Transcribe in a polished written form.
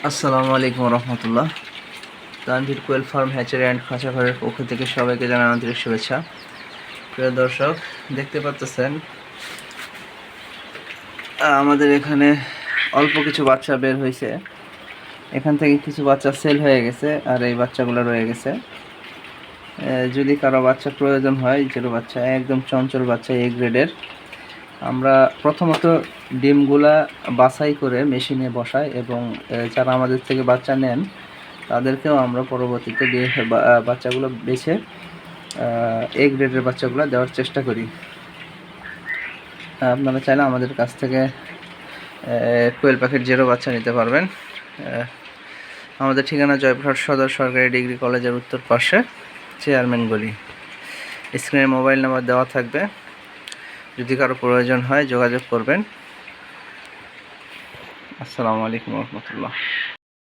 আসসালামু আলাইকুম রহমতুল্লাহ। Tanvir quail farm hatchery and খাঁচাঘরের পক্ষ থেকে সবাইকে জানাই আন্তরিক শুভেচ্ছা। প্রিয় দর্শক, দেখতে পাচ্ছেন আমাদের এখানে অল্প কিছু বাচ্চা বের হয়েছে। এখান থেকে কিছু বাচ্চা সেল হয়ে গেছে আর এই বাচ্চাগুলো রয়ে গেছে। যদি কারো বাচ্চা প্রয়োজন হয়, যেটা বাচ্চা একদম চঞ্চল বাচ্চা এ গ্রেডের, আমরা প্রথমত ডিমগুলা বাছাই করে মেশিনে বসাই এবং যারা আমাদের থেকে বাচ্চা নেন তাদেরকেও আমরা পরবর্তীতে বাচ্চাগুলো বেছে এ গ্রেডের বাচ্চাগুলো দেওয়ার চেষ্টা করি। আপনারা চাইলে আমাদের কাছ থেকে কোয়েল পাখির জেরো বাচ্চা নিতে পারবেন। আমাদের ঠিকানা জয়পুরহাট সদর সরকারি ডিগ্রি কলেজের উত্তর পাশে, চেয়ারম্যান গলি। স্ক্রিনে মোবাইল নাম্বার দেওয়া থাকবে, যদি কারো প্রয়োজন হয় যোগাযোগ করবেন। আসসালামু আলাইকুম রহমতুল্লাহ।